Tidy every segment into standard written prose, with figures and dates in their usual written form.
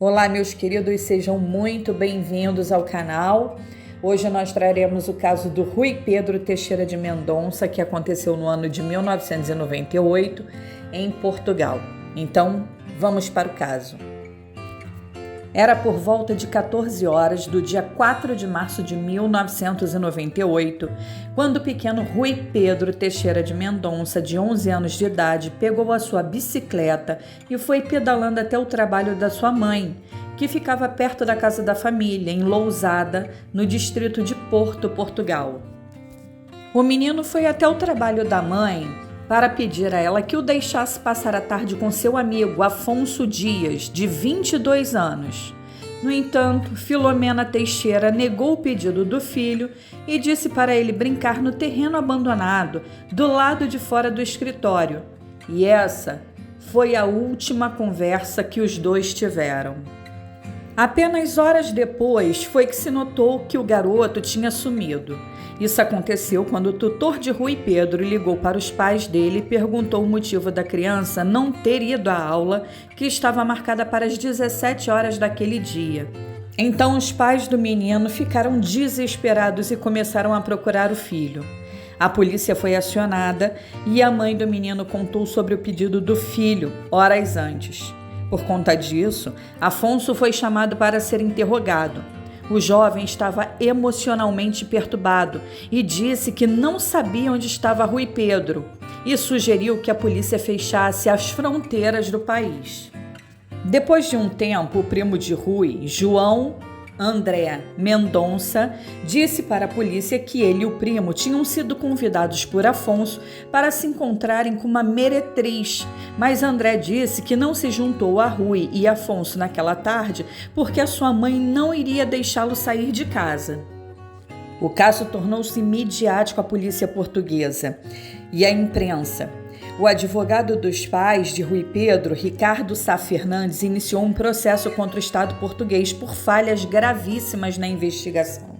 Olá, meus queridos, sejam muito bem-vindos ao canal. Hoje nós traremos o caso do Rui Pedro Teixeira de Mendonça, que aconteceu no ano de 1998 em Portugal. Então, vamos para o caso. Era por volta de 14 horas do dia 4 de março de 1998, quando o pequeno Rui Pedro Teixeira de Mendonça, de 11 anos de idade, pegou a sua bicicleta e foi pedalando até o trabalho da sua mãe, que ficava perto da casa da família, em Lousada, no distrito de Porto, Portugal. O menino foi até o trabalho da mãe para pedir a ela que o deixasse passar a tarde com seu amigo Afonso Dias, de 22 anos. No entanto, Filomena Teixeira negou o pedido do filho e disse para ele brincar no terreno abandonado, do lado de fora do escritório. E essa foi a última conversa que os dois tiveram. Apenas horas depois foi que se notou que o garoto tinha sumido. Isso aconteceu quando o tutor de Rui Pedro ligou para os pais dele e perguntou o motivo da criança não ter ido à aula, que estava marcada para as 17 horas daquele dia. Então os pais do menino ficaram desesperados e começaram a procurar o filho. A polícia foi acionada e a mãe do menino contou sobre o pedido do filho horas antes. Por conta disso, Afonso foi chamado para ser interrogado. O jovem estava emocionalmente perturbado e disse que não sabia onde estava Rui Pedro e sugeriu que a polícia fechasse as fronteiras do país. Depois de um tempo, o primo de Rui, João André Mendonça, disse para a polícia que ele e o primo tinham sido convidados por Afonso para se encontrarem com uma meretriz, mas André disse que não se juntou a Rui e Afonso naquela tarde porque a sua mãe não iria deixá-lo sair de casa. O caso tornou-se midiático à polícia portuguesa e à imprensa. O advogado dos pais de Rui Pedro, Ricardo Sá Fernandes, iniciou um processo contra o Estado português por falhas gravíssimas na investigação.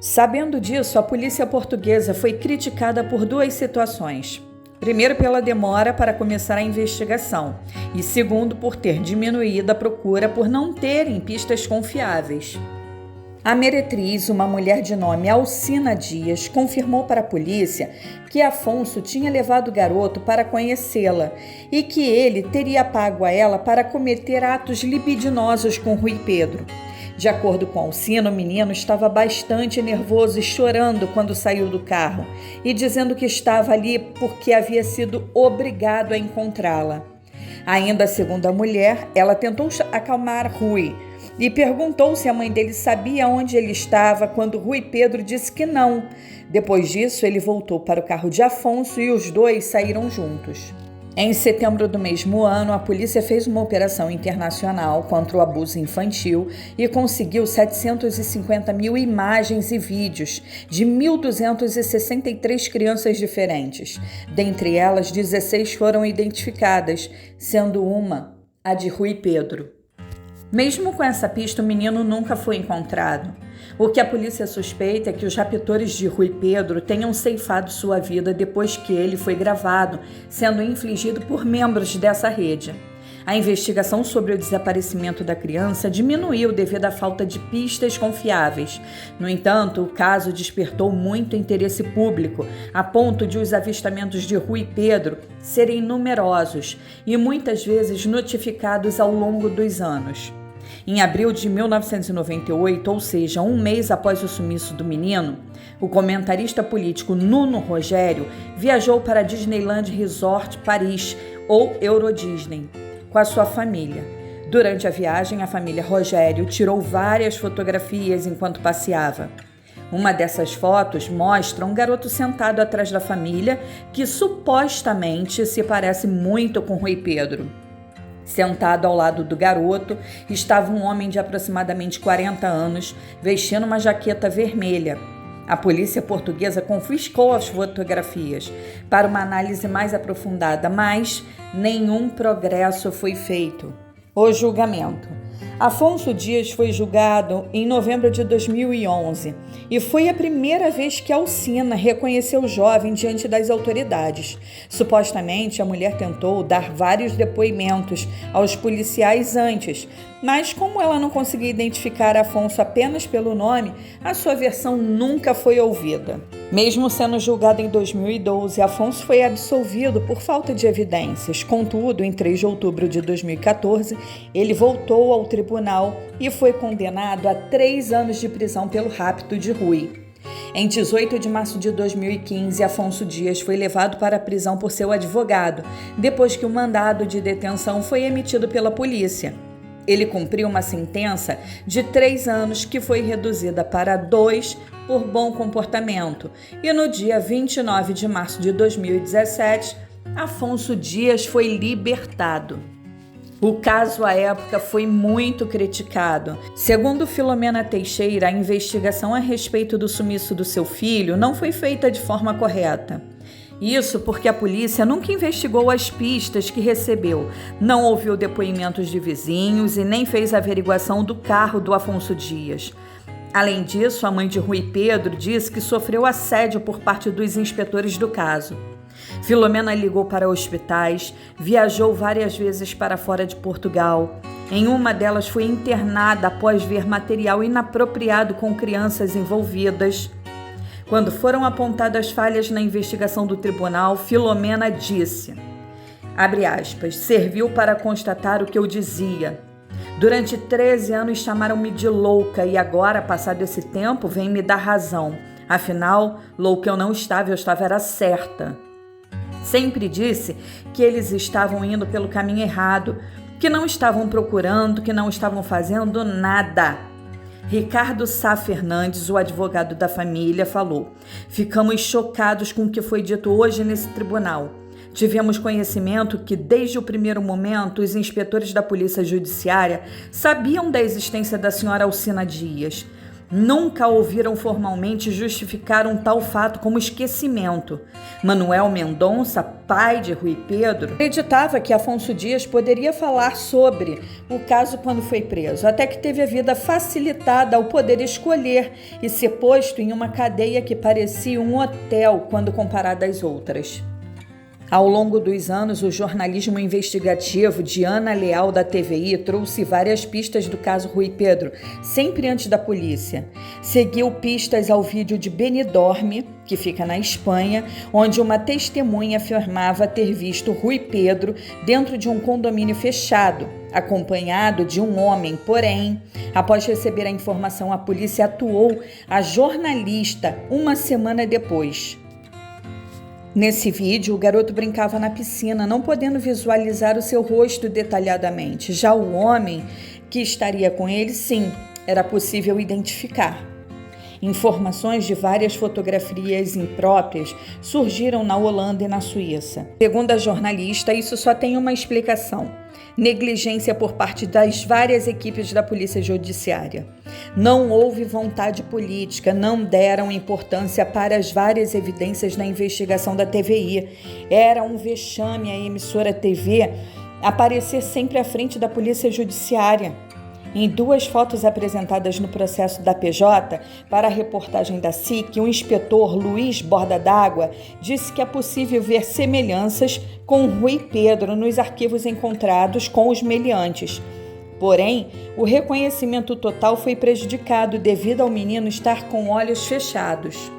Sabendo disso, a polícia portuguesa foi criticada por duas situações. Primeiro, pela demora para começar a investigação e segundo, por ter diminuído a procura por não terem pistas confiáveis. A meretriz, uma mulher de nome Alcina Dias, confirmou para a polícia que Afonso tinha levado o garoto para conhecê-la e que ele teria pago a ela para cometer atos libidinosos com Rui Pedro. De acordo com Alcina, o menino estava bastante nervoso e chorando quando saiu do carro e dizendo que estava ali porque havia sido obrigado a encontrá-la. Ainda segundo a mulher, ela tentou acalmar Rui e perguntou se a mãe dele sabia onde ele estava quando Rui Pedro disse que não. Depois disso, ele voltou para o carro de Afonso e os dois saíram juntos. Em setembro do mesmo ano, a polícia fez uma operação internacional contra o abuso infantil e conseguiu 750 mil imagens e vídeos de 1.263 crianças diferentes. Dentre elas, 16 foram identificadas, sendo uma a de Rui Pedro. Mesmo com essa pista, o menino nunca foi encontrado. O que a polícia suspeita é que os raptores de Rui Pedro tenham ceifado sua vida depois que ele foi gravado, sendo infligido por membros dessa rede. A investigação sobre o desaparecimento da criança diminuiu devido à falta de pistas confiáveis. No entanto, o caso despertou muito interesse público, a ponto de os avistamentos de Rui Pedro serem numerosos e muitas vezes notificados ao longo dos anos. Em abril de 1998, ou seja, um mês após o sumiço do menino, o comentarista político Nuno Rogério viajou para a Disneyland Resort Paris, ou Eurodisney, com a sua família. Durante a viagem, a família Rogério tirou várias fotografias enquanto passeava. Uma dessas fotos mostra um garoto sentado atrás da família que supostamente se parece muito com Rui Pedro. Sentado ao lado do garoto estava um homem de aproximadamente 40 anos, vestindo uma jaqueta vermelha. A polícia portuguesa confiscou as fotografias para uma análise mais aprofundada, mas nenhum progresso foi feito. O julgamento. Afonso Dias foi julgado em novembro de 2011 e foi a primeira vez que Alcina reconheceu o jovem diante das autoridades. Supostamente, a mulher tentou dar vários depoimentos aos policiais antes, Mas como ela não conseguia identificar Afonso apenas pelo nome, a sua versão nunca foi ouvida. Mesmo sendo julgado em 2012, Afonso foi absolvido por falta de evidências. Contudo, em 3 de outubro de 2014, ele voltou ao tribunal e foi condenado a 3 anos de prisão pelo rapto de Rui. Em 18 de março de 2015, Afonso Dias foi levado para a prisão por seu advogado, depois que o mandado de detenção foi emitido pela polícia. Ele cumpriu uma sentença de 3 anos que foi reduzida para 2 por bom comportamento. E no dia 29 de março de 2017, Afonso Dias foi libertado. O caso à época foi muito criticado. Segundo Filomena Teixeira, a investigação a respeito do sumiço do seu filho não foi feita de forma correta. Isso porque a polícia nunca investigou as pistas que recebeu, não ouviu depoimentos de vizinhos e nem fez averiguação do carro do Afonso Dias. Além disso, a mãe de Rui Pedro disse que sofreu assédio por parte dos inspetores do caso. Filomena ligou para hospitais, viajou várias vezes para fora de Portugal. Em uma delas foi internada após ver material inapropriado com crianças envolvidas. Quando foram apontadas falhas na investigação do tribunal, Filomena disse, abre aspas, serviu para constatar o que eu dizia. Durante 13 anos chamaram-me de louca e agora, passado esse tempo, vem me dar razão. Afinal, louca eu estava era certa. Sempre disse que eles estavam indo pelo caminho errado, que não estavam procurando, que não estavam fazendo nada. Ricardo Sá Fernandes, o advogado da família, falou: ficamos chocados com o que foi dito hoje nesse tribunal. Tivemos conhecimento que, desde o primeiro momento, os inspetores da Polícia Judiciária sabiam da existência da senhora Alcina Dias. Nunca ouviram formalmente justificar um tal fato como esquecimento. Manuel Mendonça, pai de Rui Pedro, acreditava que Afonso Dias poderia falar sobre o caso quando foi preso, até que teve a vida facilitada ao poder escolher e ser posto em uma cadeia que parecia um hotel quando comparada às outras. Ao longo dos anos, o jornalismo investigativo de Ana Leal da TVI trouxe várias pistas do caso Rui Pedro, sempre antes da polícia. Seguiu pistas ao vídeo de Benidorm, que fica na Espanha, onde uma testemunha afirmava ter visto Rui Pedro dentro de um condomínio fechado, acompanhado de um homem. Porém, após receber a informação, a polícia atuou a jornalista uma semana depois. Nesse vídeo, o garoto brincava na piscina, não podendo visualizar o seu rosto detalhadamente. Já o homem que estaria com ele, sim, era possível identificar. Informações de várias fotografias impróprias surgiram na Holanda e na Suíça. Segundo a jornalista, isso só tem uma explicação: negligência por parte das várias equipes da Polícia Judiciária. Não houve vontade política, não deram importância para as várias evidências na investigação da TVI. Era um vexame a emissora TV aparecer sempre à frente da Polícia Judiciária. Em 2 fotos apresentadas no processo da PJ para a reportagem da SIC, o inspetor Luiz Borda d'Água disse que é possível ver semelhanças com Rui Pedro nos arquivos encontrados com os meliantes. Porém, o reconhecimento total foi prejudicado devido ao menino estar com olhos fechados.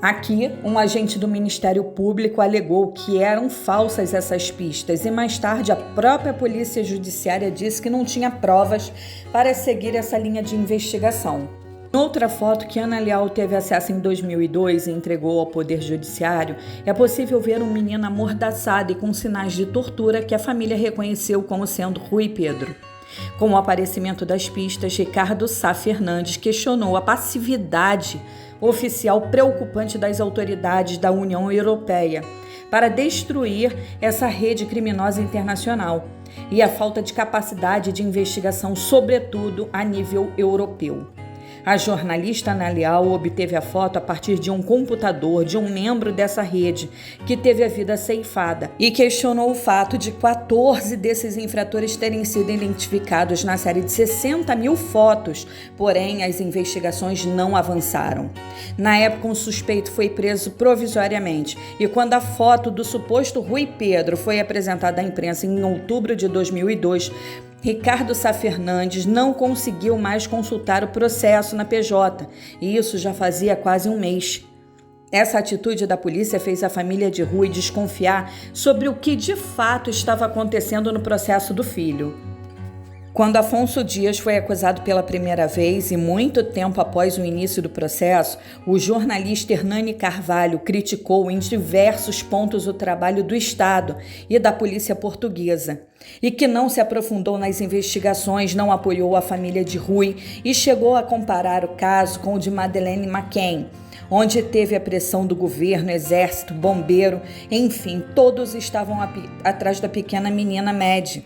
Aqui, um agente do Ministério Público alegou que eram falsas essas pistas e mais tarde a própria Polícia Judiciária disse que não tinha provas para seguir essa linha de investigação. Em outra foto que Ana Leal teve acesso em 2002 e entregou ao Poder Judiciário, é possível ver um menino amordaçado e com sinais de tortura que a família reconheceu como sendo Rui Pedro. Com o aparecimento das pistas, Ricardo Sá Fernandes questionou a passividade oficial preocupante das autoridades da União Europeia para destruir essa rede criminosa internacional e a falta de capacidade de investigação, sobretudo a nível europeu. A jornalista Ana Leal obteve a foto a partir de um computador de um membro dessa rede que teve a vida ceifada e questionou o fato de 14 desses infratores terem sido identificados na série de 60 mil fotos, porém as investigações não avançaram. Na época, um suspeito foi preso provisoriamente e quando a foto do suposto Rui Pedro foi apresentada à imprensa em outubro de 2002, Ricardo Sá Fernandes não conseguiu mais consultar o processo na PJ, e isso já fazia quase um mês. Essa atitude da polícia fez a família de Rui desconfiar sobre o que de fato estava acontecendo no processo do filho. Quando Afonso Dias foi acusado pela primeira vez e muito tempo após o início do processo, o jornalista Hernani Carvalho criticou em diversos pontos o trabalho do Estado e da polícia portuguesa, e que não se aprofundou nas investigações, não apoiou a família de Rui e chegou a comparar o caso com o de Madeleine McCann, onde teve a pressão do governo, exército, bombeiro, enfim, todos estavam atrás da pequena menina Maddie,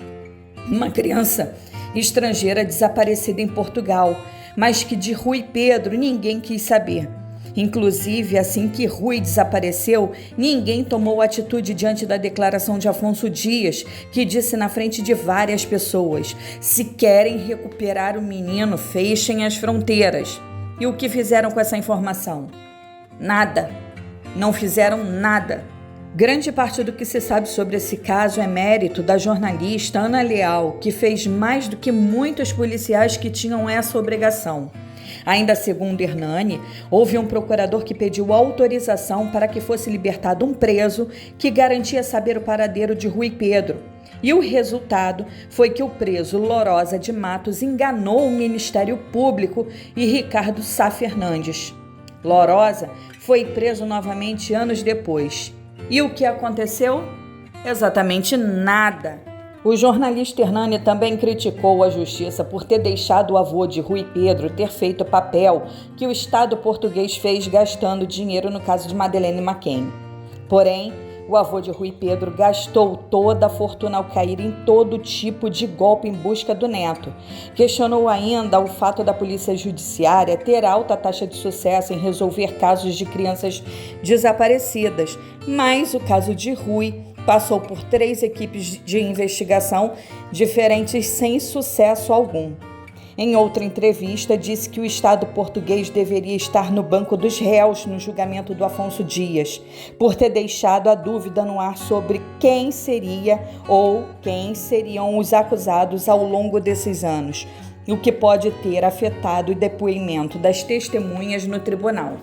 uma criança estrangeira desaparecida em Portugal, mas que de Rui Pedro ninguém quis saber. Inclusive, assim que Rui desapareceu, ninguém tomou atitude diante da declaração de Afonso Dias, que disse na frente de várias pessoas: se querem recuperar o menino, fechem as fronteiras. E o que fizeram com essa informação? Nada. Não fizeram nada. Grande parte do que se sabe sobre esse caso é mérito da jornalista Ana Leal, que fez mais do que muitos policiais que tinham essa obrigação. Ainda segundo Hernani, houve um procurador que pediu autorização para que fosse libertado um preso que garantia saber o paradeiro de Rui Pedro. E o resultado foi que o preso Lorosa de Matos enganou o Ministério Público e Ricardo Sá Fernandes. Lorosa foi preso novamente anos depois. E o que aconteceu? Exatamente nada. O jornalista Hernani também criticou a justiça por ter deixado o avô de Rui Pedro ter feito o papel que o Estado português fez gastando dinheiro no caso de Madeleine McCann. Porém, o avô de Rui Pedro gastou toda a fortuna ao cair em todo tipo de golpe em busca do neto. Questionou ainda o fato da polícia judiciária ter alta taxa de sucesso em resolver casos de crianças desaparecidas, mas o caso de Rui passou por 3 equipes de investigação diferentes sem sucesso algum. Em outra entrevista, disse que o Estado português deveria estar no banco dos réus no julgamento do Afonso Dias, por ter deixado a dúvida no ar sobre quem seria ou quem seriam os acusados ao longo desses anos, o que pode ter afetado o depoimento das testemunhas no tribunal.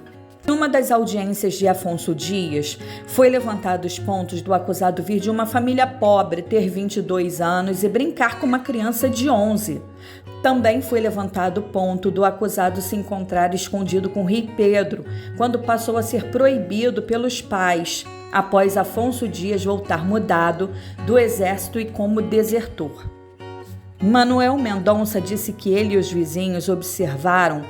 Em uma das audiências de Afonso Dias, foi levantado os pontos do acusado vir de uma família pobre, ter 22 anos e brincar com uma criança de 11. Também foi levantado o ponto do acusado se encontrar escondido com Rui Pedro, quando passou a ser proibido pelos pais, após Afonso Dias voltar mudado do exército e como desertor. Manuel Mendonça disse que ele e os vizinhos observaram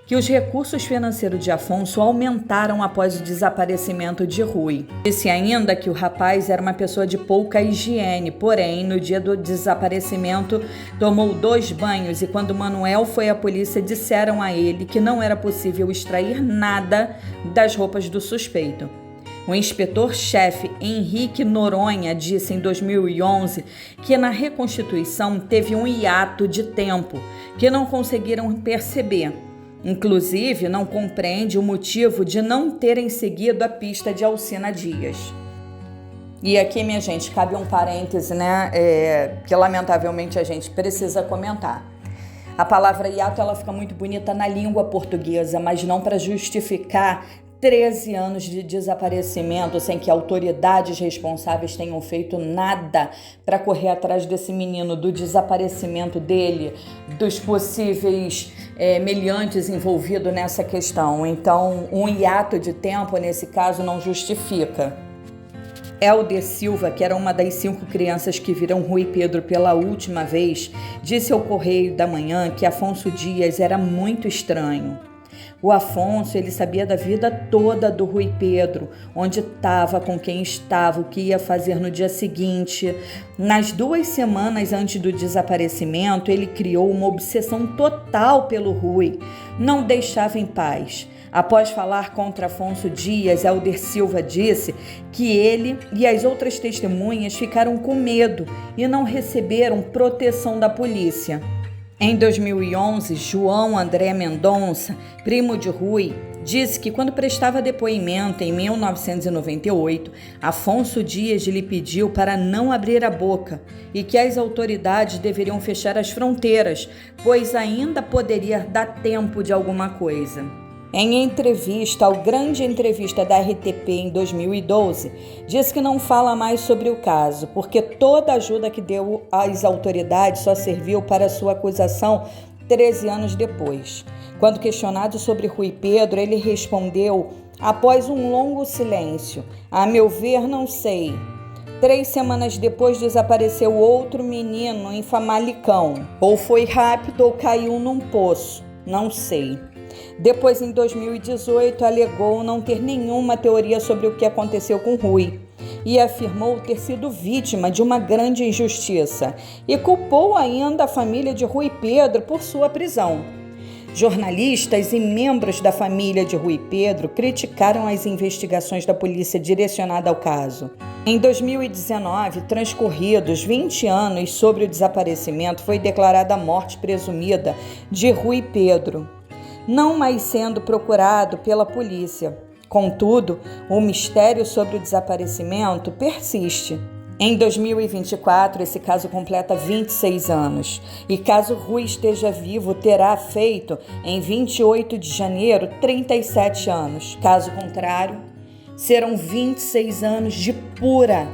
que os recursos financeiros de Afonso aumentaram após o desaparecimento de Rui. Disse ainda que o rapaz era uma pessoa de pouca higiene, porém, no dia do desaparecimento, tomou 2 banhos e quando Manuel foi à polícia, disseram a ele que não era possível extrair nada das roupas do suspeito. O inspetor-chefe Henrique Noronha disse em 2011 que na reconstituição teve um hiato de tempo que não conseguiram perceber. Inclusive, não compreende o motivo de não terem seguido a pista de Alcina Dias. E aqui, minha gente, cabe um parêntese, né, que lamentavelmente a gente precisa comentar. A palavra hiato, ela fica muito bonita na língua portuguesa, mas não para justificar 13 anos de desaparecimento sem que autoridades responsáveis tenham feito nada para correr atrás desse menino, do desaparecimento dele, dos possíveis meliantes envolvidos nessa questão. Então, um hiato de tempo, nesse caso, não justifica. Helder Silva, que era uma das 5 crianças que viram Rui Pedro pela última vez, disse ao Correio da Manhã que Afonso Dias era muito estranho. O Afonso, ele sabia da vida toda do Rui Pedro, onde estava, com quem estava, o que ia fazer no dia seguinte. Nas 2 semanas antes do desaparecimento, ele criou uma obsessão total pelo Rui, não deixava em paz. Após falar contra Afonso Dias, Helder Silva disse que ele e as outras testemunhas ficaram com medo e não receberam proteção da polícia. Em 2011, João André Mendonça, primo de Rui, disse que quando prestava depoimento em 1998, Afonso Dias lhe pediu para não abrir a boca e que as autoridades deveriam fechar as fronteiras, pois ainda poderia dar tempo de alguma coisa. Em entrevista ao Grande Entrevista da RTP em 2012, diz que não fala mais sobre o caso, porque toda a ajuda que deu às autoridades só serviu para sua acusação 13 anos depois. Quando questionado sobre Rui Pedro, ele respondeu, após um longo silêncio, a meu ver, não sei. 3 semanas depois desapareceu outro menino em Famalicão. Ou foi rápido ou caiu num poço, não sei. Depois, em 2018, alegou não ter nenhuma teoria sobre o que aconteceu com Rui e afirmou ter sido vítima de uma grande injustiça e culpou ainda a família de Rui Pedro por sua prisão. Jornalistas e membros da família de Rui Pedro criticaram as investigações da polícia direcionada ao caso. Em 2019, transcorridos 20 anos sobre o desaparecimento, foi declarada a morte presumida de Rui Pedro, não mais sendo procurado pela polícia. Contudo, o mistério sobre o desaparecimento persiste. Em 2024, esse caso completa 26 anos e caso Rui esteja vivo, terá feito, em 28 de janeiro, 37 anos. Caso contrário, serão 26 anos de pura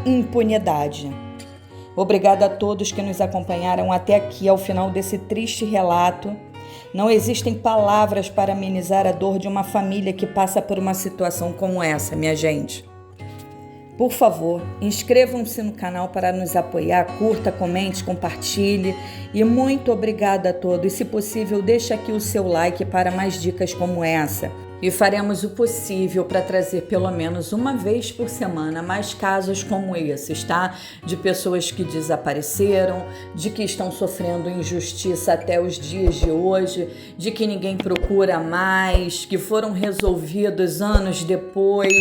impunidade. Obrigada a todos que nos acompanharam até aqui, ao final desse triste relato. Não existem palavras para amenizar a dor de uma família que passa por uma situação como essa, minha gente. Por favor, inscrevam-se no canal para nos apoiar, curta, comente, compartilhe e muito obrigada a todos. Se possível, deixe aqui o seu like para mais dicas como essa. E faremos o possível para trazer pelo menos uma vez por semana mais casos como esses, tá? De pessoas que desapareceram, de que estão sofrendo injustiça até os dias de hoje, de que ninguém procura mais, que foram resolvidos anos depois.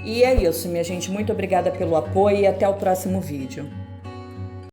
E é isso, minha gente. Muito obrigada pelo apoio e até o próximo vídeo.